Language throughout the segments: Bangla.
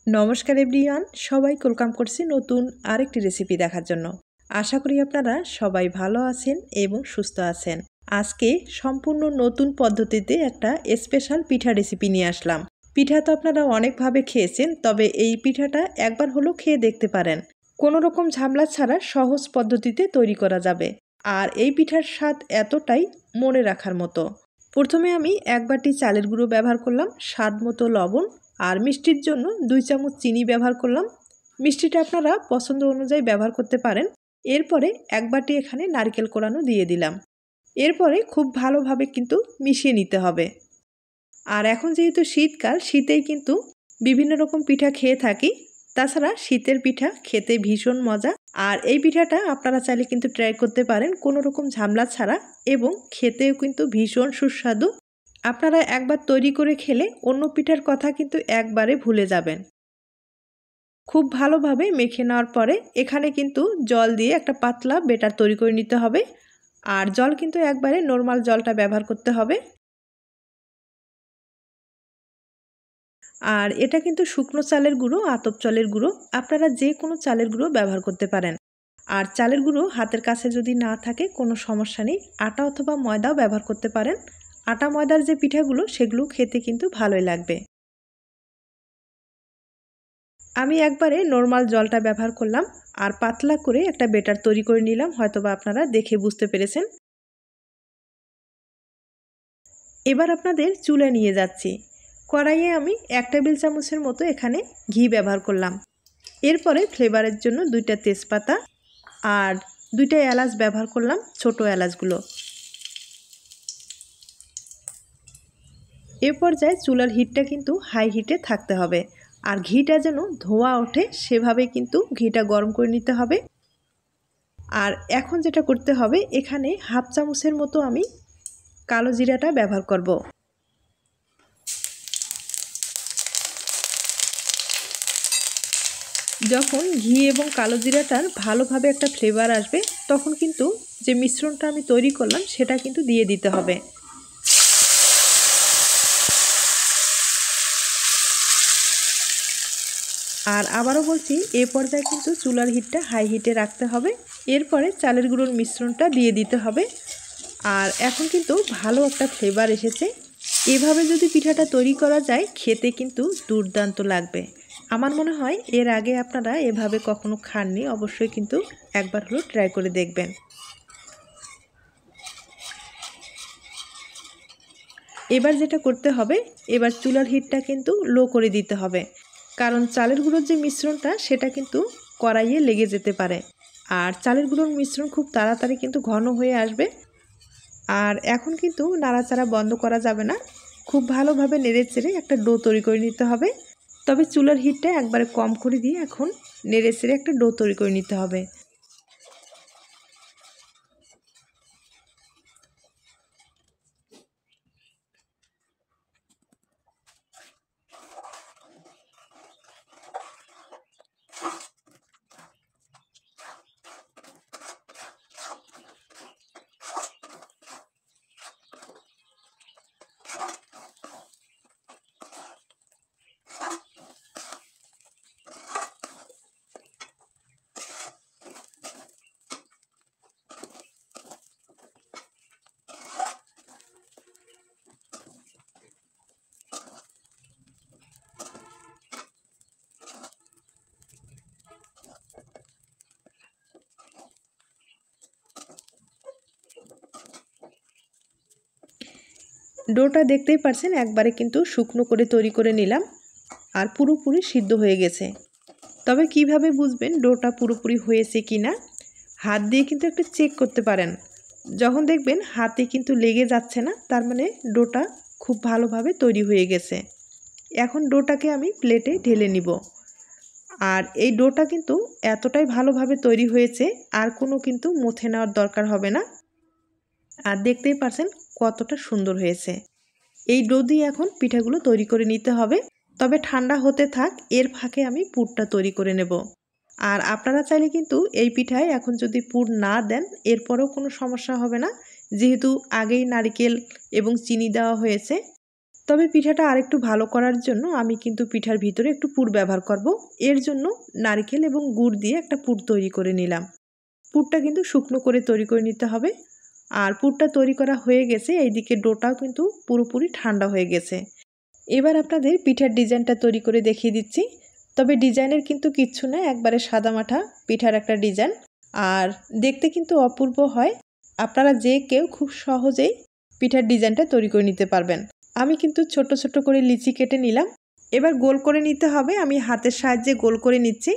নমস্কার এভরিওয়ান, সবাইকে ওয়েলকাম করছি নতুন আরেকটি রেসিপি দেখার জন্য। আশা করি আপনারা সবাই ভালো আছেন এবং সুস্থ আছেন। আজকে সম্পূর্ণ নতুন পদ্ধতিতে একটা স্পেশাল পিঠা রেসিপি নিয়ে আসলাম। পিঠা তো আপনারা অনেকভাবে খেয়েছেন, তবে এই পিঠাটা একবার হলেও খেয়ে দেখতে পারেন। কোনো রকম ঝামেলা ছাড়া সহজ পদ্ধতিতে তৈরি করা যাবে। আর এই পিঠার স্বাদ এতটাই মনে রাখার মতো। প্রথমে আমি 1 বাটি চালের গুঁড়ো ব্যবহার করলাম, স্বাদ মতো লবণ, আর মিষ্টির জন্য 2 চামচ চিনি ব্যবহার করলাম। মিষ্টিটা আপনারা পছন্দ অনুযায়ী ব্যবহার করতে পারেন। এরপরে 1 বাটি এখানে নারকেল কোড়ানো দিয়ে দিলাম। এরপরে খুব ভালোভাবে কিন্তু মিশিয়ে নিতে হবে। আর এখন যেহেতু শীতকাল, শীতেই কিন্তু বিভিন্ন রকম পিঠা খেয়ে থাকি। তাছাড়া শীতের পিঠা খেতে ভীষণ মজা। আর এই পিঠাটা আপনারা চাইলে কিন্তু ট্রাই করতে পারেন কোনো রকম ঝামেলা ছাড়া, এবং খেতেও কিন্তু ভীষণ সুস্বাদু। আপনারা একবার তৈরি করে খেলে অন্য পিঠার কথা কিন্তু একবারে ভুলে যাবেন। খুব ভালোভাবে মেখে নেওয়ার পরে এখানে কিন্তু জল দিয়ে একটা পাতলা বেটার তৈরি করে নিতে হবে। আর জল কিন্তু একবারে নর্মাল জলটা ব্যবহার করতে হবে। আর এটা কিন্তু শুকনো চালের গুঁড়ো, আতপ চালের গুঁড়ো, আপনারা যে কোনো চালের গুঁড়ো ব্যবহার করতে পারেন। আর চালের গুঁড়ো হাতের কাছে যদি না থাকে কোনো সমস্যা নেই, আটা অথবা ময়দাও ব্যবহার করতে পারেন। আটা ময়দার যে পিঠাগুলো সেগুলো খেতে কিন্তু ভালোই লাগবে। আমি একবারে নর্মাল জলটা ব্যবহার করলাম আর পাতলা করে একটা বেটার তৈরি করে নিলাম, হয়তোবা আপনারা দেখে বুঝতে পেরেছেন। এবার আপনাদের চুলায় নিয়ে যাচ্ছি। কড়াইয়ে আমি 1 টেবিল চামচের মতো এখানে ঘি ব্যবহার করলাম। এরপরে ফ্লেভারের জন্য 2টা তেজপাতা আর 2টা এলাচ ব্যবহার করলাম, ছোট এলাচগুলো। এ পর্যায়ে চুলার হিটটা কিন্তু হাই হিটে থাকতে হবে। আর ঘিটা যেন ধোঁয়া ওঠে সেভাবে কিন্তু ঘিটা গরম করে নিতে হবে। আর এখন যেটা করতে হবে, এখানে হাফ চামচের মতো আমি কালো জিরাটা ব্যবহার করব। যখন ঘি এবং কালো জিরাটার ভালোভাবে একটা ফ্লেভার আসবে, তখন কিন্তু যে মিশ্রণটা আমি তৈরি করলাম সেটা কিন্তু দিয়ে দিতে হবে। আর আবারও বলছি, এ পর্যায়ে কিন্তু চুলার হিটটা হাই হিটে রাখতে হবে। এরপরে চালের গুঁড়োর মিশ্রণটা দিয়ে দিতে হবে। আর এখন কিন্তু ভালো একটা ফ্লেভার এসেছে। এভাবে যদি পিঠাটা তৈরি করা যায়, খেতে কিন্তু দুর্দান্ত লাগবে। আমার মনে হয় এর আগে আপনারা এভাবে কখনো খাননি, অবশ্যই কিন্তু একবার হলেও ট্রাই করে দেখবেন। এবার যেটা করতে হবে, এবার চুলার হিটটা কিন্তু লো করে দিতে হবে, কারণ চালের গুঁড়োর যে মিশ্রণটা সেটা কিন্তু কড়াইয়ে লেগে যেতে পারে। আর চালের গুঁড়োর মিশ্রণ খুব তাড়াতাড়ি কিন্তু ঘন হয়ে আসবে। আর এখন কিন্তু নাড়াচাড়া বন্ধ করা যাবে না, খুব ভালোভাবে নেড়েচেড়ে একটা ডো তৈরি করে নিতে হবে। তবে চুলার হিটটা একবারে কম করে দিয়ে এখন নেড়েচেড়ে একটা ডো তৈরি করে নিতে হবে। ডোটা দেখতেই পারছেন, একবারে কিন্তু শুকনো করে তৈরি করে নিলাম আর পুরোপুরি সিদ্ধ হয়ে গেছে। তবে কিভাবে বুঝবেন ডোটা পুরোপুরি হয়েছে কি না? হাত দিয়ে কিন্তু একটা চেক করতে পারেন। যখন দেখবেন হাতে কিন্তু লেগে যাচ্ছে না, তার মানে ডোটা খুব ভালোভাবে তৈরি হয়ে গেছে। এখন ডোটাকে আমি প্লেটে ঢেলে নিব। আর এই ডোটা কিন্তু এতটাই ভালোভাবে তৈরি হয়েছে, আর কোনো কিন্তু মুথে নেওয়ার দরকার হবে না। আর দেখতেই পারছেন কতটা সুন্দর হয়েছে। এই ডো দিয়ে এখন পিঠাগুলো তৈরি করে নিতে হবে। তবে ঠান্ডা হতে থাক, এর ফাঁকে আমি পুরটা তৈরি করে নেব। আর আপনারা চাইলে কিন্তু এই পিঠায় এখন যদি পুর না দেন, এরপরেও কোনো সমস্যা হবে না, যেহেতু আগেই নারকেল এবং চিনি দেওয়া হয়েছে। তবে পিঠাটা আরেকটু ভালো করার জন্য আমি কিন্তু পিঠার ভিতরে একটু পুর ব্যবহার করব। এর জন্য নারকেল এবং গুড় দিয়ে একটা পুর তৈরি করে নিলাম। পুরটা কিন্তু শুকনো করে তৈরি করে নিতে হবে। আর পুরটা তৈরি করা হয়ে গেছে, এইদিকে ডোটাও কিন্তু পুরোপুরি ঠান্ডা হয়ে গেছে। এবার আপনাদের পিঠার ডিজাইনটা তৈরি করে দেখিয়ে দিচ্ছি। তবে ডিজাইনের কিন্তু কিচ্ছু না, একবারে সাদামাটা পিঠার একটা ডিজাইন। আর দেখতে কিন্তু অপূর্ব হয়। আপনারা যে কেউ খুব সহজেই পিঠার ডিজাইনটা তৈরি করে নিতে পারবেন। আমি কিন্তু ছোট ছোট করে লিচি কেটে নিলাম। এবার গোল করে নিতে হবে, আমি হাতের সাহায্যে গোল করে নিচ্ছি।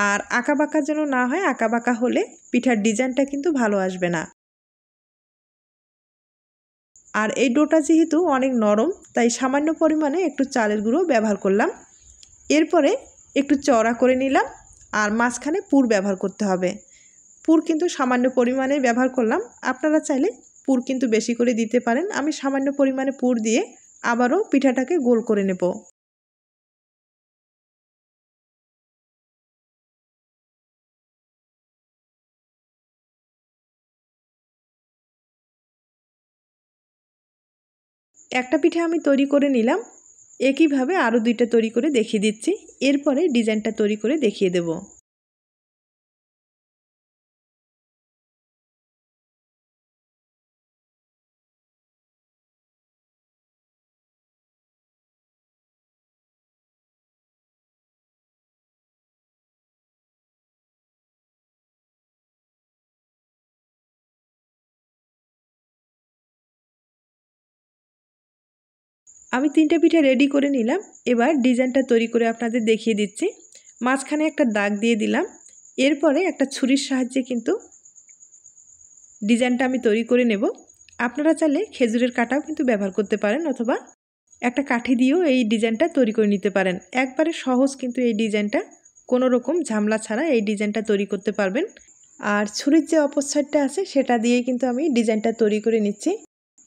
আর আঁকাবাঁকা যেন না হয়, আঁকাবাঁকা হলে পিঠার ডিজাইনটা কিন্তু ভালো আসবে না। আর এই ডোটা যেহেতু অনেক নরম, তাই সামান্য পরিমাণে একটু চালের গুঁড়ো ব্যবহার করলাম। এরপরে একটু চওড়া করে নিলাম। আর মাঝখানে পুর ব্যবহার করতে হবে। পুর কিন্তু সামান্য পরিমাণে ব্যবহার করলাম, আপনারা চাইলে পুর কিন্তু বেশি করে দিতে পারেন। আমি সামান্য পরিমাণে পুর দিয়ে আবারও পিঠাটাকে গোল করে নেব। একটা পিঠা আমি তৈরি করে নিলাম, একইভাবে আরও দুইটা তৈরি করে দেখিয়ে দিচ্ছি। এরপরে ডিজাইনটা তৈরি করে দেখিয়ে দেব। আমি তিনটা পিঠা রেডি করে নিলাম। এবার ডিজাইনটা তৈরি করে আপনাদের দেখিয়ে দিচ্ছি। মাঝখানে একটা দাগ দিয়ে দিলাম। এরপরে একটা ছুরির সাহায্যে কিন্তু ডিজাইনটা আমি তৈরি করে নেব। আপনারা চাইলে খেজুরের কাঁটাও কিন্তু ব্যবহার করতে পারেন, অথবা একটা কাঠি দিয়েও এই ডিজাইনটা তৈরি করে নিতে পারেন। একবারে সহজ কিন্তু এই ডিজাইনটা, কোনো রকম ঝামেলা ছাড়া এই ডিজাইনটা তৈরি করতে পারবেন। আর ছুরির যে অপর সাইডটা আছে সেটা দিয়ে কিন্তু আমি ডিজাইনটা তৈরি করে নিচ্ছি।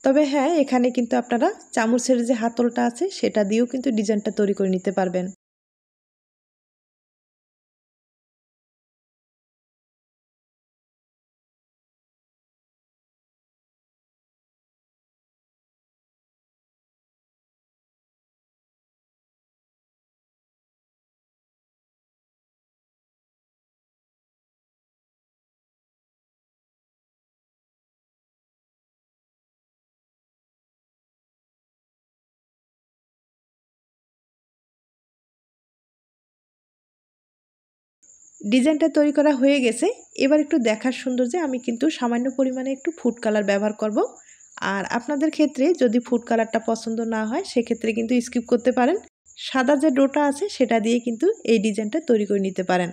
তবে হ্যাঁ, এখানে কিন্তু আপনারা চামচের যে হাতলটা আছে সেটা দিয়েও কিন্তু ডিজাইনটা তৈরি করে নিতে পারবেন। ডিজাইনটা তৈরি করা হয়ে গেছে। এবার একটু দেখার সৌন্দর্যে আমি কিন্তু সামান্য পরিমাণে একটু ফুড কালার ব্যবহার করব। আর আপনাদের ক্ষেত্রে যদি ফুড কালারটা পছন্দ না হয় সেক্ষেত্রে কিন্তু স্কিপ করতে পারেন। সাদা যে ডোটা আছে সেটা দিয়ে কিন্তু এই ডিজাইনটা তৈরি করে নিতে পারেন।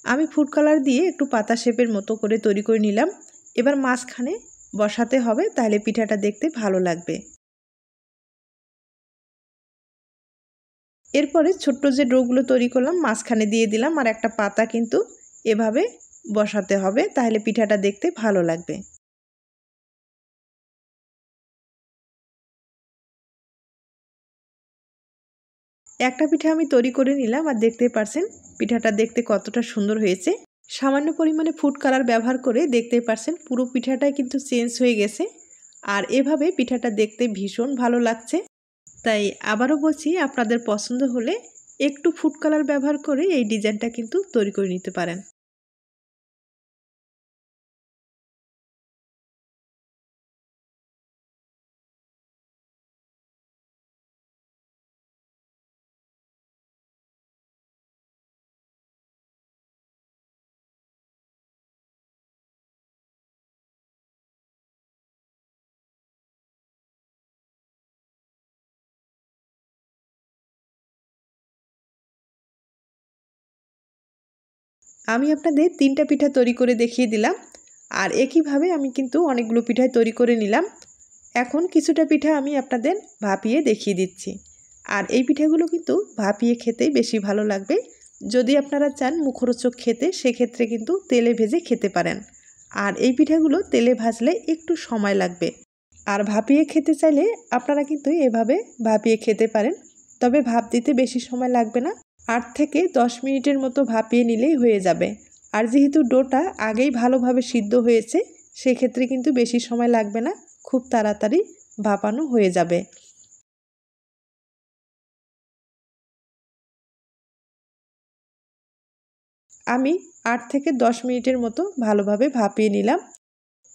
আমি ফুড কালার দিয়ে একটু পাতা শেপের মতো করে তৈরি করে নিলাম। এবার মাঝখানে বসাতে হবে, তাহলে পিঠাটা দেখতে ভালো লাগবে। এরপরে ছোট্ট যে ডোগুলো তৈরি করলাম মাঝখানে দিয়ে দিলাম, আর একটা পাতা কিন্তু এভাবে বসাতে হবে, তাহলে পিঠাটা দেখতে ভালো লাগবে। একটা পিঠা আমি তৈরি করে নিলাম, আর দেখতে পারছেন পিঠাটা দেখতে কতটা সুন্দর হয়েছে। সামান্য পরিমাণে ফুড কালার ব্যবহার করে দেখতে পারছেন পুরো পিঠাটাই কিন্তু চেঞ্জ হয়ে গেছে। আর এভাবে পিঠাটা দেখতে ভীষণ ভালো লাগছে। তাই আবারও বলছি, আপনাদের পছন্দ হলে একটু ফুড কালার ব্যবহার করে এই ডিজাইনটা কিন্তু তৈরি করে নিতে পারেন। আমি আপনাদের তিনটা পিঠা তৈরি করে দেখিয়ে দিলাম। আর একইভাবে আমি কিন্তু অনেকগুলো পিঠাই তৈরি করে নিলাম। এখন কিছুটা পিঠা আমি আপনাদের ভাপিয়ে দেখিয়ে দিচ্ছি। আর এই পিঠাগুলো কিন্তু ভাপিয়ে খেতেই বেশি ভালো লাগবে। যদি আপনারা চান মুখরোচক খেতে, সেক্ষেত্রে কিন্তু তেলে ভেজে খেতে পারেন। আর এই পিঠাগুলো তেলে ভাজলে একটু সময় লাগবে। আর ভাপিয়ে খেতে চাইলে আপনারা কিন্তু এভাবে ভাপিয়ে খেতে পারেন, তবে ভাপ দিতে বেশি সময় লাগবে না। 8 থেকে 10 মিনিটের মতো ভাপিয়ে নিলেই হয়ে যাবে। আর যেহেতু ডোটা আগেই ভালোভাবে সিদ্ধ হয়েছে, সেক্ষেত্রে কিন্তু বেশি সময় লাগবে না, খুব তাড়াতাড়ি ভাপানো হয়ে যাবে। আমি 8 থেকে 10 মিনিটের মতো ভালোভাবে ভাপিয়ে নিলাম।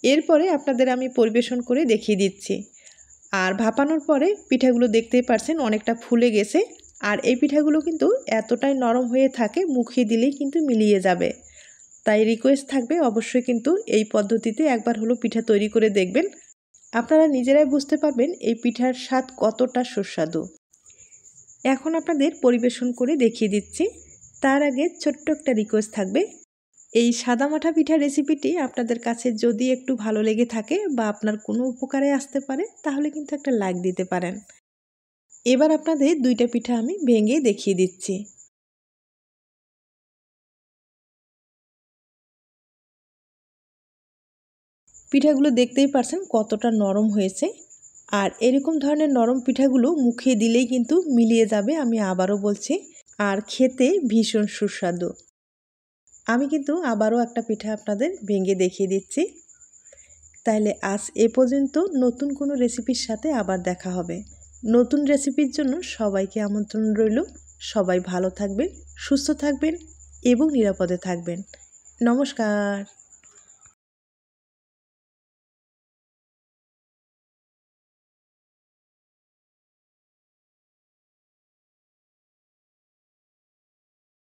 এরপরে আপনাদের আমি পরিবেশন করে দেখিয়ে দিচ্ছি। আর ভাপানোর পরে পিঠাগুলো দেখতেই পারছেন অনেকটা ফুলে গেছে। আর এই পিঠাগুলো কিন্তু এতটাই নরম হয়ে থাকে, মুখে দিলেই কিন্তু মিলিয়ে যাবে। তাই রিকোয়েস্ট থাকবে অবশ্যই কিন্তু এই পদ্ধতিতে একবার হলো পিঠা তৈরি করে দেখবেন। আপনারা নিজেরাই বুঝতে পারবেন এই পিঠার স্বাদ কতটা সুস্বাদু। এখন আপনাদের পরিবেশন করে দেখিয়ে দিচ্ছি। তার আগে ছোট্ট একটা রিকোয়েস্ট থাকবে, এই সাদামাঠা পিঠা রেসিপিটি আপনাদের কাছে যদি একটু ভালো লেগে থাকে বা আপনার কোনো উপকারে আসতে পারে, তাহলে কিন্তু একটা লাইক দিতে পারেন। এবার আপনাদের দুইটা পিঠা আমি ভেঙে দেখিয়ে দিচ্ছি। পিঠাগুলো দেখতেই পারছেন কতটা নরম হয়েছে। আর এরকম ধরনের নরম পিঠাগুলো মুখে দিলেই কিন্তু মিলিয়ে যাবে, আমি আবারও বলছি। আর খেতে ভীষণ সুস্বাদু। আমি কিন্তু আবারও একটা পিঠা আপনাদের ভেঙে দেখিয়ে দিচ্ছি। তাহলে আজ এ পর্যন্ত, নতুন কোনো রেসিপির সাথে আবার দেখা হবে। নতুন রেসিপির জন্য সবাইকে আমন্ত্রণ রইল। সবাই ভালো থাকবেন, সুস্থ থাকবেন এবং নিরাপদে থাকবেন। নমস্কার।